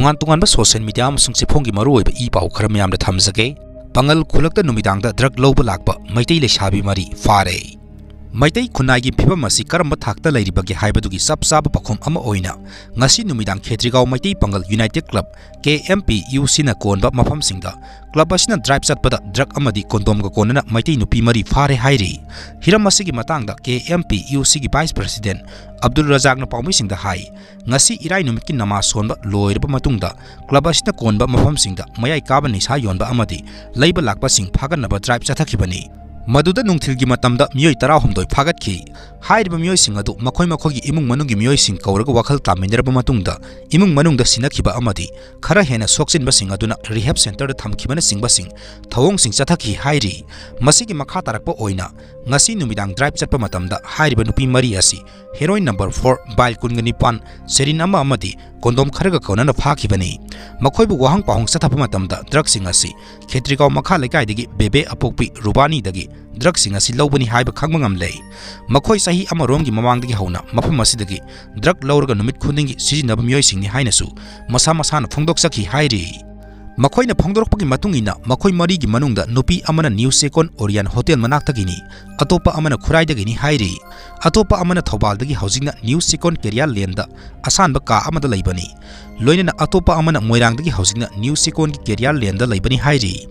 tungan social media amasung siphonggi maruoiba I pau khara miyamda thamjage Pangal Khullakta Numidangda drug Louba Lakpa Meitei Leishabi mari fare Meitei khunai phibam asi karamba thakta leiribage haibadugi sapsaba pakhom ama oina ngasi numidang khetrigau Meitei Pangal United Club KMPUC na konba mafam singda club asina drive chatpada drug amadi kondom ga konana Meitei nupi mari fare hairi hiram asigi matangda KMPUC gi vice president Abdul Razak na paumi singda hai ngasi irai numit ki nama sonba loirba matungda club asina konba mafam singda mayai kaba nisa yonba amadi leiba lakpa sing phaganaba drive chathakibani Maduda nungthilgi matamda miyoi tara homdoi phagatki hairiba miyoi sing adu makhoi makhogi imung manungi miyoi sing kauraga wakhal taminraba matungda imung manungda sinakhiba amadi khara hena sokchinba sing aduna rehab center da thamkhibana singba sing thawong sing chathaki hairi masigi makha tarakpa oina ngasi numidang drive chatpa matamda hairiba nupi mari asi heroin number 4 bail kungani pan serin ama amadi kondom kharaga kaunana phakibani makhoibu wahang pahong chathapa matamda drug sing asi khetrigau makha lekai dagi bebe apokpi rubani dagi drug sing asi lobani haiba khangmangam lei makhoi sahi amarom gi mamang dagi hauna mafam asidagi drug lawrga numit khundingi sijinaba miyoi singni hainasu masa masana phongdok sakhi hairi Makhoina phongdorokpagi matungina makhoi mari gi manungda nupi amana New Second Orion Hotel manaktagini atopa amana khuraidagini hairi atopa amana Thobaldagi housingna New Second Career Lenda asanba ka amada laibani loinana atopa amana Moirangdagi housingna New Second Career Lenda laibani hairi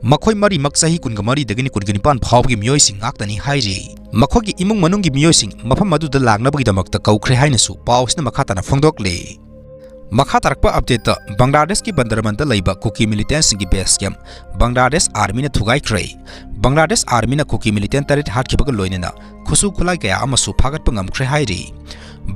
Makhoi mari maksahi kunga mari dagini kungani pan phawgi miyoi sing aktani hairi makhogi imung manunggi miyoi sing mafam aduda lagnabagi damakta kaukhre hainasu pawsna makhatana phongdokle Makha tarakpa update Bangladesh ki bandarmanta laiba Kuki militant singi base camp Bangladesh army na thugai krai Bangladesh army na Kuki militant tarit hat khibaga loinena khusu khulai kaya amasu phagat pangam khre hairi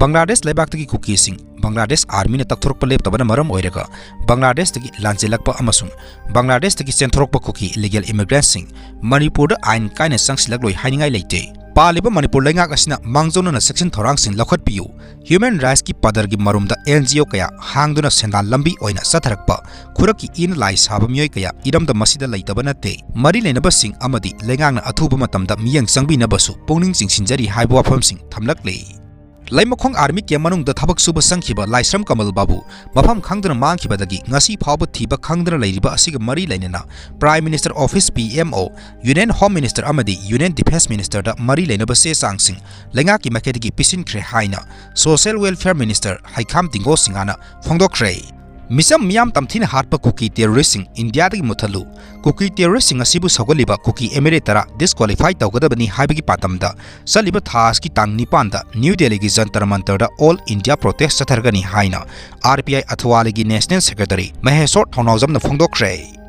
Bangladesh laibak tagi Kuki sing Bangladesh army na takthorok palep tabana maram oiraga Bangladesh tagi lanjelakpa amasung Bangladesh tagi centrokpa Kuki illegal immigrants sing Manipur da ain kaina sangsilak loi hainingai leite Paliba Manipur Lengak Asina Mangzona na section Thorang Sing Lakhat Piu Human Rights ki Padargi Marumda NGO kaya Hangduna Senda Lambi Oina Satharakpa Khuraki in lai sabamyoi kaya Iramda Masida Laitaba Nate Mari Lenaba Sing Amadi Lengang na Athuba Matamda Miyang Sangbi Nabasu Pongning Sing Sinjari Haibu Wafam Sing Thamlakle Laimakhong army ke manungda thabak suba sangkhiba Laisram Kamal Babu mafam khangdana mangkhibadagi ngasi phawba thiba khangdana leiriba asiga mari lainana Prime Minister Office PMO Union Home Minister amadi Union Defense Minister da mari lainaba se sangsing lengaki maketigi pisin khre haina Social Welfare Minister Haikham Tinggo Singana phongdokre Misam miyam tamthina hatpa Kuki terrorist sing India dagi muthalu Kuki terrorist sing asibu sagoliba Kuki emirate tara disqualify tawgadabani haibagi patamda saliba thas ki tang nipanda New Delhi gi jantar mantar da All India protest sathargani haina RPI athwali gi National Secretary Mahesot Thonawjam na phongdokre